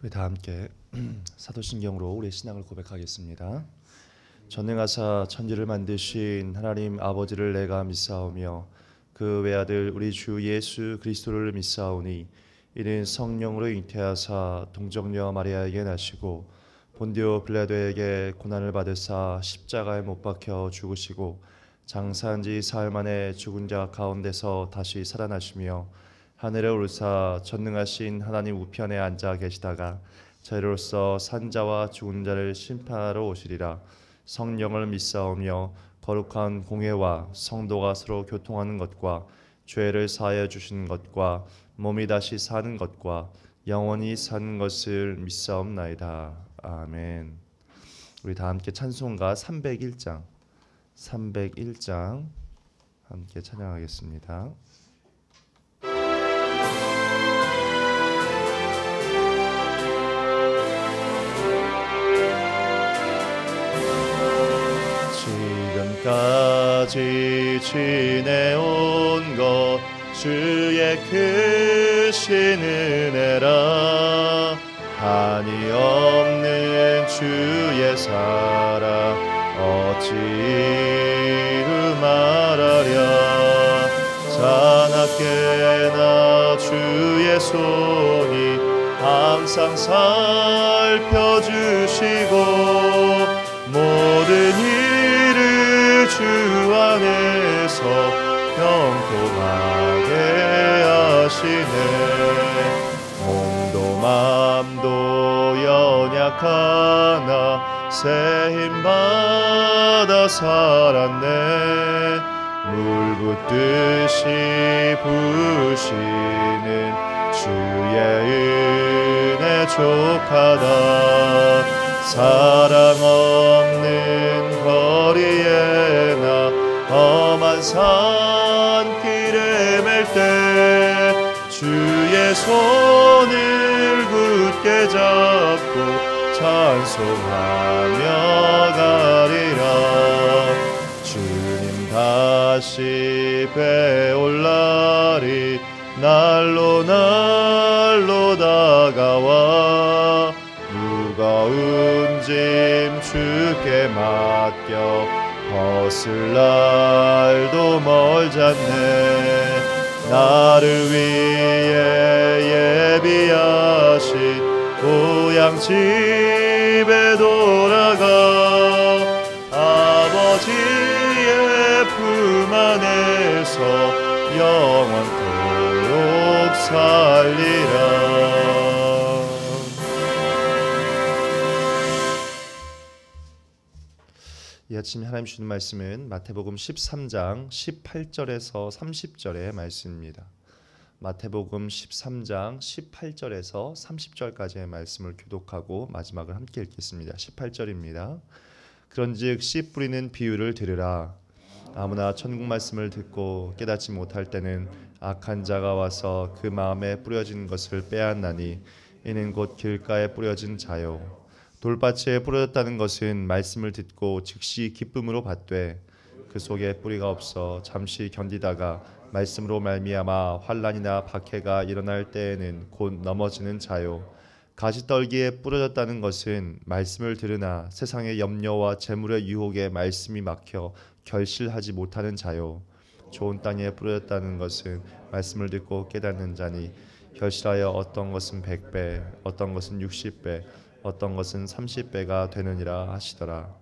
우리 다 함께 사도신경으로 우리의 신앙을 고백하겠습니다. 전능하사 천지를 만드신 하나님 아버지를 내가 믿사오며 그 외아들 우리 주 예수 그리스도를 믿사오니 이는 성령으로 잉태하사 동정녀 마리아에게 나시고 본디오 빌라도에게 고난을 받으사 십자가에 못 박혀 죽으시고 장사한 지 사흘 만에 죽은 자 가운데서 다시 살아나시며 하늘에 오르사 전능하신 하나님 우편에 앉아 계시다가 저희로서 산자와 죽은 자를 심판하러 오시리라. 성령을 믿사오며 거룩한 공회와 성도가 서로 교통하는 것과 죄를 사하여 주시는 것과 몸이 다시 사는 것과 영원히 사는 것을 믿사옵나이다. 아멘. 우리 다 함께 찬송가 301장 함께 찬양하겠습니다. 지금까지 지내온 것 주의 크신 은혜라. 한이 없는 주의 사랑 어찌 이루 말하랴. 자나깨나 주의 손이 항상 살펴주시고 모든 일을 주 안에서 형통하게 하시네. 몸도 맘도 연약하나 새 힘받아 살았네. 물 붓듯이 부으시는 주의 은혜 족하다. 사랑 없는 거리에나 험한 산길에 맬 때 주의 손을 굳게 잡고 찬송하며 가리라. 주님 다시 배올 날이 날로 다가와 무거운 짐 주께 맡겨 벗을 날도 멀잖네. 나를 위해 예비하신 고향 집에 돌아가 아버지의 품 안에서 영원토록 살리라. 이 아침 하나님 주시는 말씀은 마태복음 13장 18절에서 30절의 말씀입니다. 마태복음 13장 18절에서 30절까지의 말씀을 교독하고 마지막을 함께 읽겠습니다. 18절입니다. 그런즉 씨 뿌리는 비유를 들으라. 아무나 천국 말씀을 듣고 깨닫지 못할 때는 악한 자가 와서 그 마음에 뿌려진 것을 빼앗나니 이는 곧 길가에 뿌려진 자요. 돌밭에 뿌려졌다는 것은 말씀을 듣고 즉시 기쁨으로 받되 그 속에 뿌리가 없어 잠시 견디다가 말씀으로 말미암아 환난이나 박해가 일어날 때에는 곧 넘어지는 자요. 가시떨기에 뿌려졌다는 것은 말씀을 들으나 세상의 염려와 재물의 유혹에 말씀이 막혀 결실하지 못하는 자요. 좋은 땅에 뿌려졌다는 것은 말씀을 듣고 깨닫는 자니 결실하여 어떤 것은 100배, 어떤 것은 60배, 어떤 것은 30배가 되느니라 하시더라.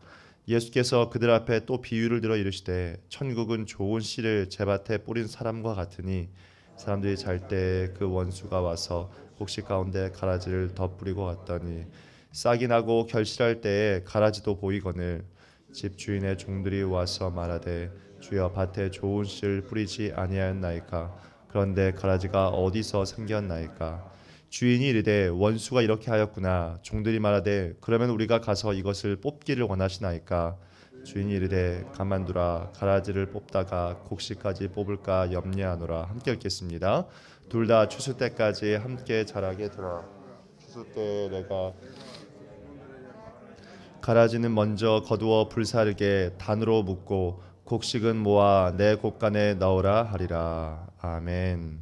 예수께서 그들 앞에 또 비유를 들어 이르시되 천국은 좋은 씨를 제밭에 뿌린 사람과 같으니 사람들이 잘 때 그 원수가 와서 곡식 가운데 가라지를 덧뿌리고 갔더니 싹이 나고 결실할 때에 가라지도 보이거늘 집 주인의 종들이 와서 말하되 주여 밭에 좋은 씨를 뿌리지 아니하였나이까. 그런데 가라지가 어디서 생겼나이까. 주인이 이르되 원수가 이렇게 하였구나. 종들이 말하되 그러면 우리가 가서 이것을 뽑기를 원하시나이까. 주인이 이르되 가만두라. 가라지를 뽑다가 곡식까지 뽑을까 염려하노라. 함께 읽겠습니다. 둘 다 추수 때까지 함께 자라게 두라. 추수 때 내가 가라지는 먼저 거두어 불사르게 단으로 묶고 곡식은 모아 내 곡간에 넣으라 하리라. 아멘.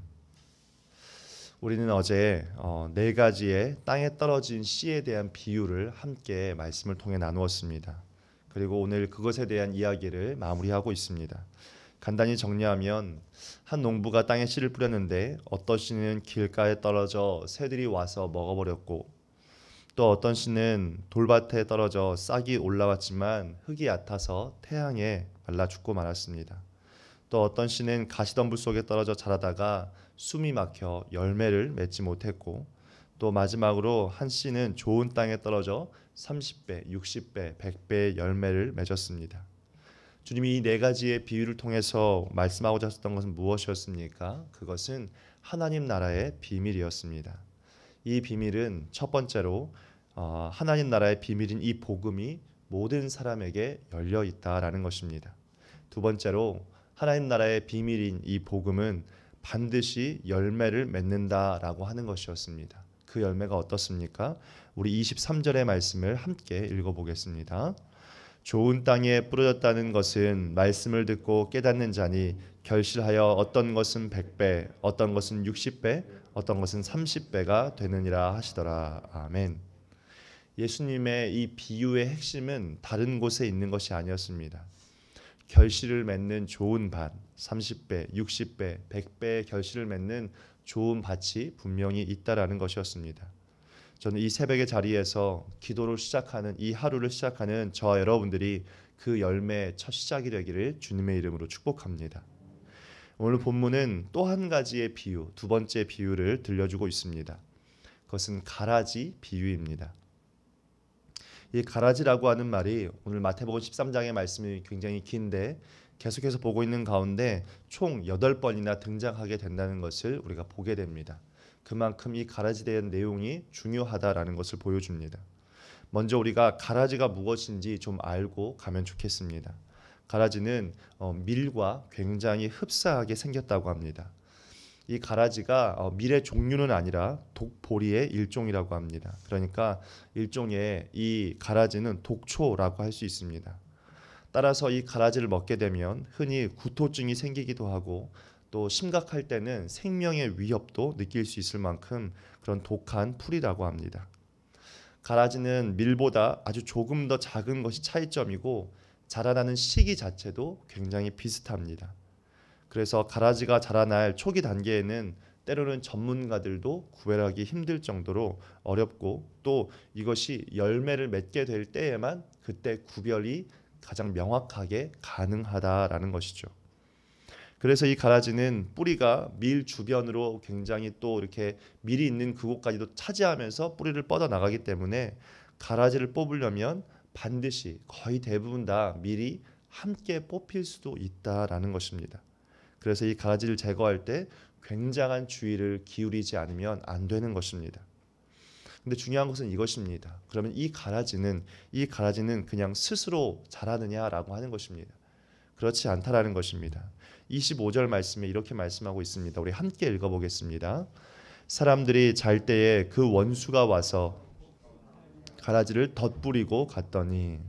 우리는 어제 네 가지의 땅에 떨어진 씨에 대한 비유를 함께 말씀을 통해 나누었습니다. 그리고 오늘 그것에 대한 이야기를 마무리하고 있습니다. 간단히 정리하면 한 농부가 땅에 씨를 뿌렸는데 어떤 씨는 길가에 떨어져 새들이 와서 먹어버렸고, 또 어떤 씨는 돌밭에 떨어져 싹이 올라왔지만 흙이 얕아서 태양에 말라 죽고 말았습니다. 또 어떤 씨는 가시덤불 속에 떨어져 자라다가 숨이 막혀 열매를 맺지 못했고, 또 마지막으로 한 씨는 좋은 땅에 떨어져 30배, 60배, 100배의 열매를 맺었습니다. 주님이 이 네 가지의 비유를 통해서 말씀하고자 하셨던 것은 무엇이었습니까? 그것은 하나님 나라의 비밀이었습니다. 이 비밀은 첫 번째로 하나님 나라의 비밀인 이 복음이 모든 사람에게 열려 있다라는 것입니다. 두 번째로 하나님 나라의 비밀인 이 복음은 반드시 열매를 맺는다라고 하는 것이었습니다. 그 열매가 어떻습니까? 우리 23절의 말씀을 함께 읽어보겠습니다. 좋은 땅에 뿌려졌다는 것은 말씀을 듣고 깨닫는 자니 결실하여 어떤 것은 100배, 어떤 것은 60배, 어떤 것은 30배가 되느니라 하시더라. 아멘. 예수님의 이 비유의 핵심은 다른 곳에 있는 것이 아니었습니다. 결실을 맺는 좋은 밭, 30배, 60배, 100배의 결실을 맺는 좋은 밭이 분명히 있다라는 것이었습니다. 저는 이 새벽의 자리에서 기도를 시작하는 이 하루를 시작하는 저와 여러분들이 그 열매의 첫 시작이 되기를 주님의 이름으로 축복합니다. 오늘 본문은 또 한 가지의 비유, 두 번째 비유를 들려주고 있습니다. 그것은 가라지 비유입니다. 이 가라지라고 하는 말이 오늘 마태복음 13장의 말씀이 굉장히 긴데 계속해서 보고 있는 가운데 총 8번이나 등장하게 된다는 것을 우리가 보게 됩니다. 그만큼 이 가라지에 대한 내용이 중요하다라는 것을 보여줍니다. 먼저 우리가 가라지가 무엇인지 좀 알고 가면 좋겠습니다. 가라지는 밀과 굉장히 흡사하게 생겼다고 합니다. 이 가라지가 밀의 종류는 아니라 독보리의 일종이라고 합니다. 그러니까 일종의 이 가라지는 독초라고 할 수 있습니다. 따라서 이 가라지를 먹게 되면 흔히 구토증이 생기기도 하고, 또 심각할 때는 생명의 위협도 느낄 수 있을 만큼 그런 독한 풀이라고 합니다. 가라지는 밀보다 아주 조금 더 작은 것이 차이점이고, 자라나는 시기 자체도 굉장히 비슷합니다. 그래서 가라지가 자라날 초기 단계에는 때로는 전문가들도 구별하기 힘들 정도로 어렵고, 또 이것이 열매를 맺게 될 때에만 그때 구별이 가장 명확하게 가능하다라는 것이죠. 그래서 이 가라지는 뿌리가 밀 주변으로 굉장히 또 이렇게 밀이 있는 그곳까지도 차지하면서 뿌리를 뻗어 나가기 때문에 가라지를 뽑으려면 반드시 거의 대부분 다 밀이 함께 뽑힐 수도 있다라는 것입니다. 그래서 이 가라지를 제거할 때 굉장한 주의를 기울이지 않으면 안 되는 것입니다. 근데 중요한 것은 이것입니다. 그러면 이 가라지는 그냥 스스로 자라느냐라고 하는 것입니다. 그렇지 않다라는 것입니다. 25절 말씀에 이렇게 말씀하고 있습니다. 우리 함께 읽어보겠습니다. 사람들이 잘 때에 그 원수가 와서 가라지를 덧뿌리고 갔더니,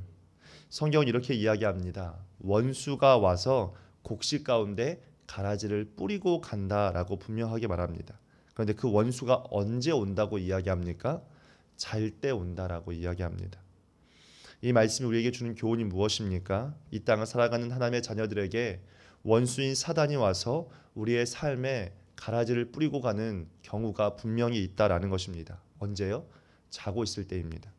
성경은 이렇게 이야기합니다. 원수가 와서 곡식 가운데 가라지를 뿌리고 간다라고 분명하게 말합니다. 그런데 그 원수가 언제 온다고 이야기합니까? 잘 때 온다라고 이야기합니다. 이 말씀이 우리에게 주는 교훈이 무엇입니까? 이 땅을 살아가는 하나님의 자녀들에게 원수인 사단이 와서 우리의 삶에 가라지를 뿌리고 가는 경우가 분명히 있다라는 것입니다. 언제요? 자고 있을 때입니다.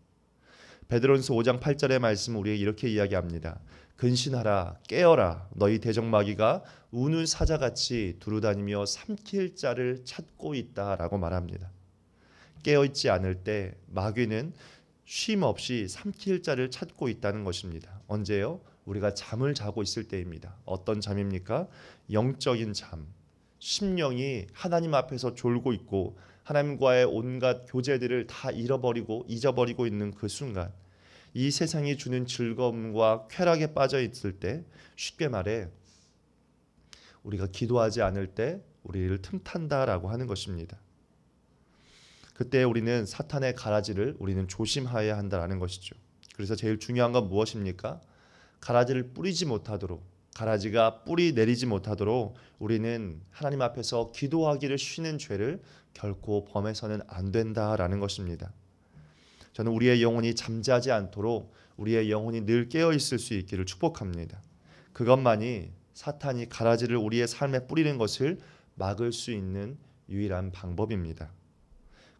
베드로전서 5장 8절의 말씀은 우리에게 이렇게 이야기합니다. 근신하라, 깨어라, 너희 대적마귀가 우는 사자같이 두루다니며 삼킬 자를 찾고 있다라고 말합니다. 깨어있지 않을 때 마귀는 쉼 없이 삼킬 자를 찾고 있다는 것입니다. 언제요? 우리가 잠을 자고 있을 때입니다. 어떤 잠입니까? 영적인 잠. 심령이 하나님 앞에서 졸고 있고 하나님과의 온갖 교제들을 다 잊어버리고 있는 그 순간, 이 세상이 주는 즐거움과 쾌락에 빠져 있을 때, 쉽게 말해 우리가 기도하지 않을 때 우리를 틈탄다라고 하는 것입니다. 그때 우리는 사탄의 가라지를 우리는 조심해야 한다라는 것이죠. 그래서 제일 중요한 건 무엇입니까? 가라지를 뿌리지 못하도록, 가라지가 뿌리 내리지 못하도록 우리는 하나님 앞에서 기도하기를 쉬는 죄를 결코 범해서는 안 된다라는 것입니다. 저는 우리의 영혼이 잠자지 않도록 우리의 영혼이 늘 깨어 있을 수 있기를 축복합니다. 그것만이 사탄이 가라지를 우리의 삶에 뿌리는 것을 막을 수 있는 유일한 방법입니다.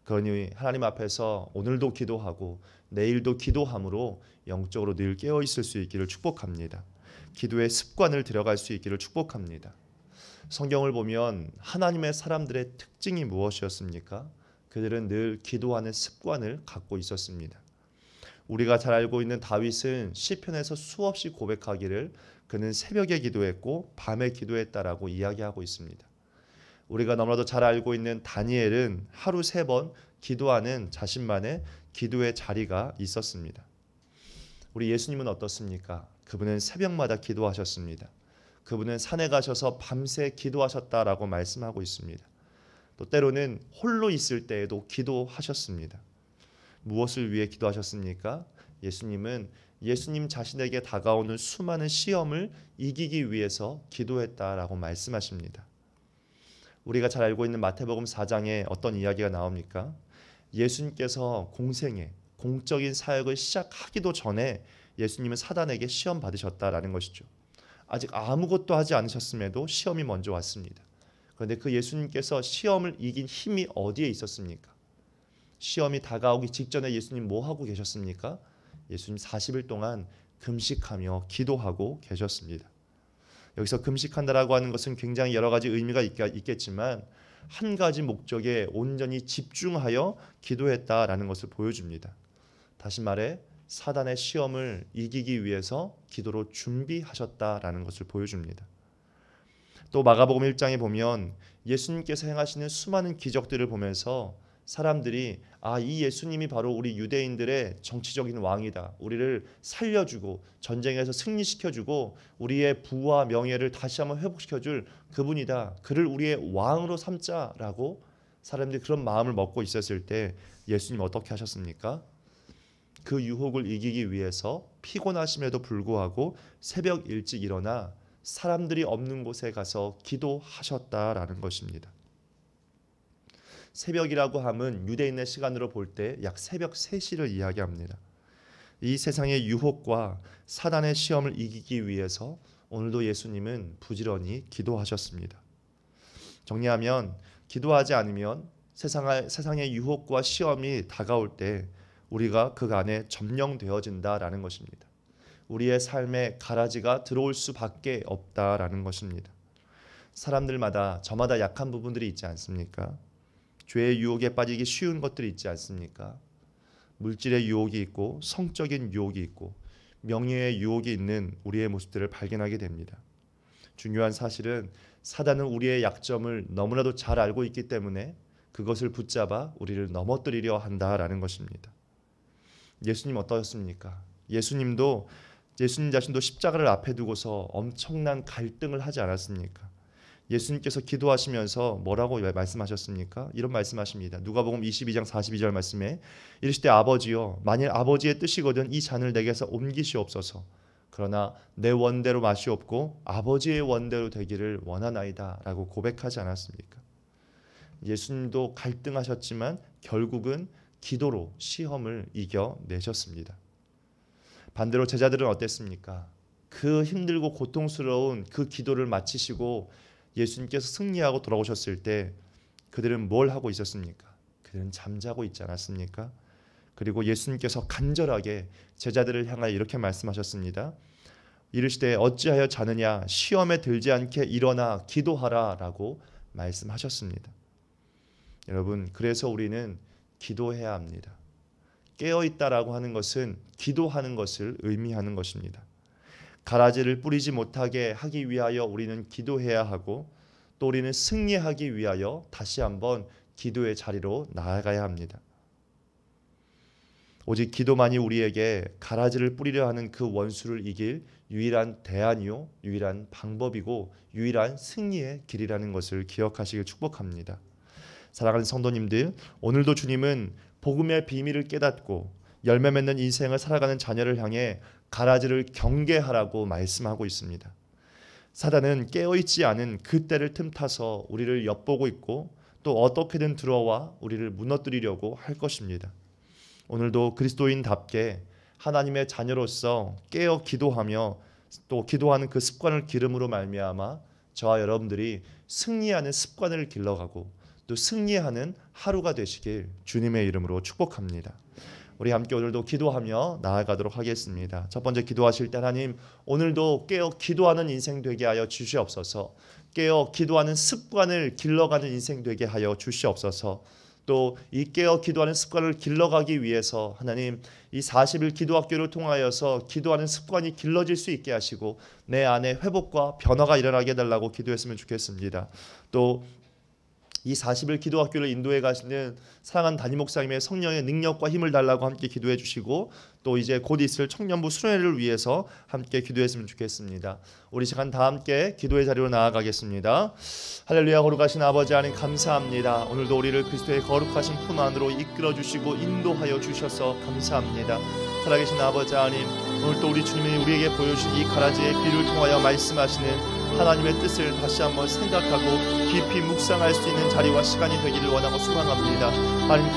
그러니 하나님 앞에서 오늘도 기도하고 내일도 기도함으로 영적으로 늘 깨어 있을 수 있기를 축복합니다. 기도의 습관을 들여갈 수 있기를 축복합니다. 성경을 보면 하나님의 사람들의 특징이 무엇이었습니까? 그들은 늘 기도하는 습관을 갖고 있었습니다. 우리가 잘 알고 있는 다윗은 시편에서 수없이 고백하기를 그는 새벽에 기도했고 밤에 기도했다라고 이야기하고 있습니다. 우리가 너무나도 잘 알고 있는 다니엘은 하루 3번 기도하는 자신만의 기도의 자리가 있었습니다. 우리 예수님은 어떻습니까? 그분은 새벽마다 기도하셨습니다. 그분은 산에 가셔서 밤새 기도하셨다라고 말씀하고 있습니다. 또 때로는 홀로 있을 때에도 기도하셨습니다. 무엇을 위해 기도하셨습니까? 예수님은 예수님 자신에게 다가오는 수많은 시험을 이기기 위해서 기도했다라고 말씀하십니다. 우리가 잘 알고 있는 마태복음 4장에 어떤 이야기가 나옵니까? 예수님께서 공적인 사역을 시작하기도 전에 예수님은 사단에게 시험 받으셨다라는 것이죠. 아직 아무것도 하지 않으셨음에도 시험이 먼저 왔습니다. 그런데 그 예수님께서 시험을 이긴 힘이 어디에 있었습니까? 시험이 다가오기 직전에 예수님 뭐 하고 계셨습니까? 예수님 40일 동안 금식하며 기도하고 계셨습니다. 여기서 금식한다라고 하는 것은 굉장히 여러 가지 의미가 있겠지만 한 가지 목적에 온전히 집중하여 기도했다라는 것을 보여줍니다. 다시 말해 사단의 시험을 이기기 위해서 기도로 준비하셨다라는 것을 보여줍니다. 또 마가복음 1장에 보면 예수님께서 행하시는 수많은 기적들을 보면서 사람들이 이 예수님이 바로 우리 유대인들의 정치적인 왕이다. 우리를 살려주고 전쟁에서 승리시켜주고 우리의 부와 명예를 다시 한번 회복시켜줄 그분이다. 그를 우리의 왕으로 삼자라고 사람들이 그런 마음을 먹고 있었을 때 예수님 어떻게 하셨습니까? 그 유혹을 이기기 위해서 피곤하심에도 불구하고 새벽 일찍 일어나 사람들이 없는 곳에 가서 기도하셨다라는 것입니다. 새벽이라고 함은 유대인의 시간으로 볼 때 약 새벽 3시를 이야기합니다. 이 세상의 유혹과 사단의 시험을 이기기 위해서 오늘도 예수님은 부지런히 기도하셨습니다. 정리하면 기도하지 않으면 세상의 유혹과 시험이 다가올 때 우리가 그 안에 점령되어진다라는 것입니다. 우리의 삶에 가라지가 들어올 수밖에 없다라는 것입니다. 사람들마다 저마다 약한 부분들이 있지 않습니까? 죄의 유혹에 빠지기 쉬운 것들이 있지 않습니까? 물질의 유혹이 있고 성적인 유혹이 있고 명예의 유혹이 있는 우리의 모습들을 발견하게 됩니다. 중요한 사실은 사단은 우리의 약점을 너무나도 잘 알고 있기 때문에 그것을 붙잡아 우리를 넘어뜨리려 한다라는 것입니다. 예수님 어떠셨습니까? 예수님 자신도 십자가를 앞에 두고서 엄청난 갈등을 하지 않았습니까? 예수님께서 기도하시면서 뭐라고 말씀하셨습니까? 이런 말씀하십니다. 누가복음 22장 42절 말씀에 이르시되 아버지여 만일 아버지의 뜻이거든 이 잔을 내게서 옮기시옵소서. 그러나 내 원대로 마시옵고 아버지의 원대로 되기를 원하나이다 라고 고백하지 않았습니까? 예수님도 갈등하셨지만 결국은 기도로 시험을 이겨내셨습니다. 반대로 제자들은 어땠습니까? 그 힘들고 고통스러운 그 기도를 마치시고 예수님께서 승리하고 돌아오셨을 때 그들은 뭘 하고 있었습니까? 그들은 잠자고 있지 않았습니까? 그리고 예수님께서 간절하게 제자들을 향하여 이렇게 말씀하셨습니다. 이르시되 어찌하여 자느냐 시험에 들지 않게 일어나 기도하라 라고 말씀하셨습니다. 여러분 그래서 우리는 기도해야 합니다. 깨어있다라고 하는 것은 기도하는 것을 의미하는 것입니다. 가라지를 뿌리지 못하게 하기 위하여 우리는 기도해야 하고 또 우리는 승리하기 위하여 다시 한번 기도의 자리로 나아가야 합니다. 오직 기도만이 우리에게 가라지를 뿌리려 하는 그 원수를 이길 유일한 대안이요 유일한 방법이고 유일한 승리의 길이라는 것을 기억하시길 축복합니다. 사랑하는 성도님들, 오늘도 주님은 복음의 비밀을 깨닫고 열매 맺는 인생을 살아가는 자녀를 향해 가라지를 경계하라고 말씀하고 있습니다. 사단은 깨어있지 않은 그 때를 틈타서 우리를 엿보고 있고 또 어떻게든 들어와 우리를 무너뜨리려고 할 것입니다. 오늘도 그리스도인답게 하나님의 자녀로서 깨어 기도하며 또 기도하는 그 습관을 기름으로 말미암아 저와 여러분들이 승리하는 습관을 길러가고 또 승리하는 하루가 되시길 주님의 이름으로 축복합니다. 우리 함께 오늘도 기도하며 나아가도록 하겠습니다. 첫 번째 기도하실 때 하나님 오늘도 깨어 기도하는 인생 되게 하여 주시옵소서. 깨어 기도하는 습관을 길러가는 인생 되게 하여 주시옵소서. 또 이 깨어 기도하는 습관을 길러가기 위해서 하나님 이 40일 기도학교를 통하여서 기도하는 습관이 길러질 수 있게 하시고 내 안에 회복과 변화가 일어나게 해달라고 기도했으면 좋겠습니다. 또 이 40일 기도학교를 인도해 가시는 사랑하는 담임 목사님의 성령의 능력과 힘을 달라고 함께 기도해 주시고 또 이제 곧 있을 청년부 수련회를 위해서 함께 기도했으면 좋겠습니다. 우리 시간 다 함께 기도의 자리로 나아가겠습니다. 할렐루야. 거룩하신 아버지 하나님 감사합니다. 오늘도 우리를 그리스도의 거룩하신 품 안으로 이끌어 주시고 인도하여 주셔서 감사합니다. 살아계신 아버지 하나님 오늘 또 우리 주님이 우리에게 보여주신 이 가라지의 비를 통하여 말씀하시는 하나님의 뜻을 다시 한번 생각하고 깊이 묵상할 수 있는 자리와 시간이 되기를 원하고 소망합니다. 하나님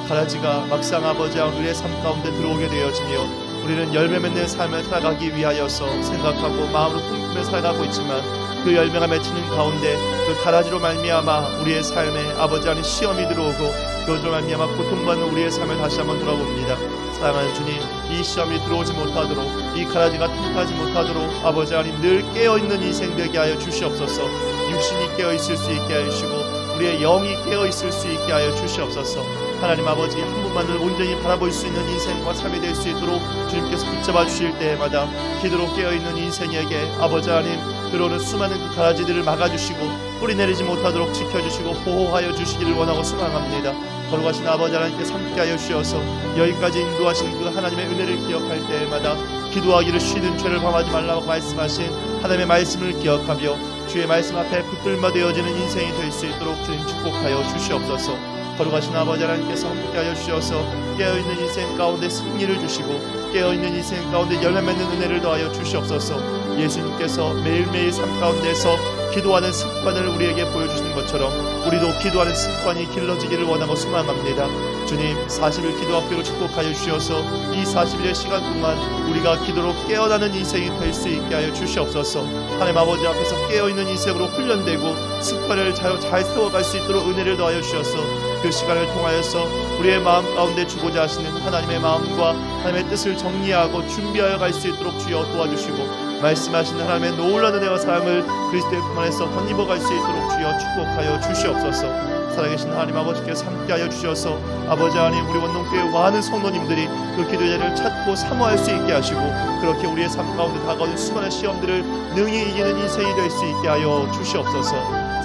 가라지가 막상 아버지 우리의 삶 가운데 들어오게 되어지며 우리는 열매 맺는 삶을 살아가기 위하여서 생각하고 마음으로 꿈꾸며 살아가고 있지만 그 열매가 맺히는 가운데 그 가라지로 말미암아 우리의 삶에 아버지 안에 시험이 들어오고 그것으로 말미암아 고통받는 우리의 삶을 다시 한번 돌아봅니다. 사랑하는 주님, 이 시험이 들어오지 못하도록 이 가라지가 통하지 못하도록 아버지 하나님 늘 깨어있는 인생 되게 하여 주시옵소서. 육신이 깨어있을 수 있게 하여 주시고 우리의 영이 깨어있을 수 있게 하여 주시옵소서. 하나님 아버지 한 분만을 온전히 바라볼 수 있는 인생과 삶이 될 수 있도록 주님께서 붙잡아 주실 때마다 기도로 깨어있는 인생에게 아버지 하나님 들어오는 수많은 그 가라지들을 막아주시고 뿌리 내리지 못하도록 지켜주시고 보호하여 주시기를 원하고 소망합니다. 거룩하신 아버지 하나님께서 함께하여 주셔서 여기까지 인도하신 그 하나님의 은혜를 기억할 때마다 기도하기를 쉬는 죄를 범하지 말라고 말씀하신 하나님의 말씀을 기억하며 주의 말씀 앞에 붙들마 되어지는 인생이 될 수 있도록 주님 축복하여 주시옵소서. 거룩하신 아버지 하나님께서 함께하여 주셔서 깨어있는 인생 가운데 승리를 주시고 깨어있는 인생 가운데 열매 맺는 은혜를 더하여 주시옵소서. 예수님께서 매일매일 삶 가운데서 기도하는 습관을 우리에게 보여주시는 것처럼 우리도 기도하는 습관이 길러지기를 원하고 소망합니다. 주님 40일 기도학교로 축복하여 주셔서 이 40일의 시간 동안 우리가 기도로 깨어나는 인생이 될 수 있게 하여 주시옵소서. 하나님 아버지 앞에서 깨어있는 인생으로 훈련되고 습관을 잘 세워갈 수 있도록 은혜를 더하여 주셔서 그 시간을 통하여서 우리의 마음 가운데 주고자 하시는 하나님의 마음과 하나님의 뜻을 정리하고 준비하여 갈 수 있도록 주여 도와주시고 말씀하시는 하나님의 놀라운 은혜와 사랑을 그리스도의 품 안에서 덧입어 갈 수 있도록 주여 축복하여 주시옵소서. 살아계신 하나님 아버지께서 함께하여 주셔서 아버지 하나님 우리 원동교회 많은 성도님들이 그 기도 자리를 찾고 사모할 수 있게 하시고 그렇게 우리의 삶 가운데 다가오는 수많은 시험들을 능히 이기는 인생이 될 수 있게 하여 주시옵소서.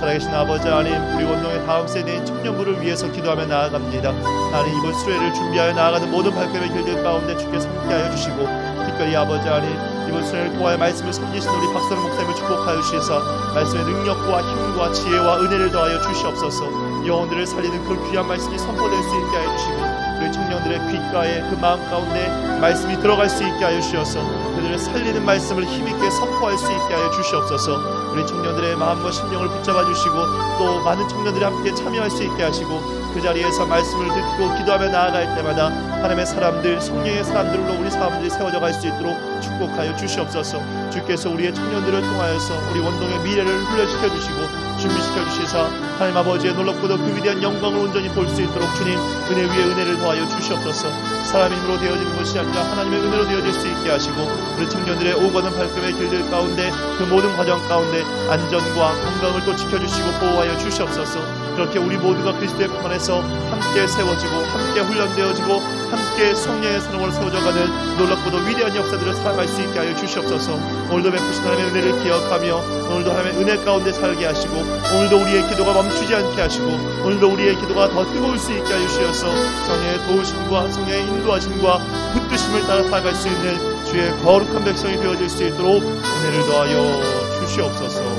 살아계신 아버지 하나님 우리 원동의 다음 세대인 청년부를 위해서 기도하며 나아갑니다. 하나님 이번 수혜를 준비하여 나아가는 모든 발걸음의 길들 가운데 주께서 함께하여 주시고 특별히 아버지 하나님 이번 수혜를 통하여 말씀을 섬기신 우리 박선우 목사님을 축복하여 주시사 말씀의 능력과 힘과 지혜와 은혜를 더하여 주시옵소서. 영혼들을 살리는 그 귀한 말씀이 선포될 수 있게 하여 주시고 우리 청년들의 귓가에 그 마음 가운데 말씀이 들어갈 수 있게 하여 주셔서 그들을 살리는 말씀을 힘있게 선포할 수 있게 하여 주시옵소서. 우리 청년들의 마음과 심령을 붙잡아 주시고 또 많은 청년들이 함께 참여할 수 있게 하시고 그 자리에서 말씀을 듣고 기도하며 나아갈 때마다 하나님의 사람들 성령의 사람들로 우리 사람들이 세워져 갈 수 있도록 축복하여 주시옵소서. 주께서 우리의 청년들을 통하여서 우리 원동의 미래를 훈련시켜 주시고 준비시켜 주시사 하나님 아버지의 놀랍고도 그 위대한 영광을 온전히 볼 수 있도록 주님 은혜 위에 은혜를 더하여 주시옵소서. 사람의 힘으로 되어지는 것이 아니라 하나님의 은혜로 되어질 수 있게 하시고 우리 청년들의 오가는 발걸음의 길들 가운데 그 모든 과정 가운데 안전과 건강을 또 지켜주시고 보호하여 주시옵소서. 그렇게 우리 모두가 그리스도의 품 안에서 함께 세워지고 함께 훈련되어지고 함께 성령의 사랑으로 세워져가는 놀랍고도 위대한 역사들을 살아갈 수 있게 하여 주시옵소서. 오늘도 베푸신 하나님의 은혜를 기억하며 오늘도 하나님의 은혜 가운데 살게 하시고 오늘도 우리의 기도가 멈추지 않게 하시고 오늘도 우리의 기도가 더 뜨거울 수 있게 하여 주셔서 성령의 도우심과 성령의 인도하심과 붙드심을 따라 살아갈 수 있는 주의 거룩한 백성이 되어질 수 있도록 은혜를 더하여 주시옵소서.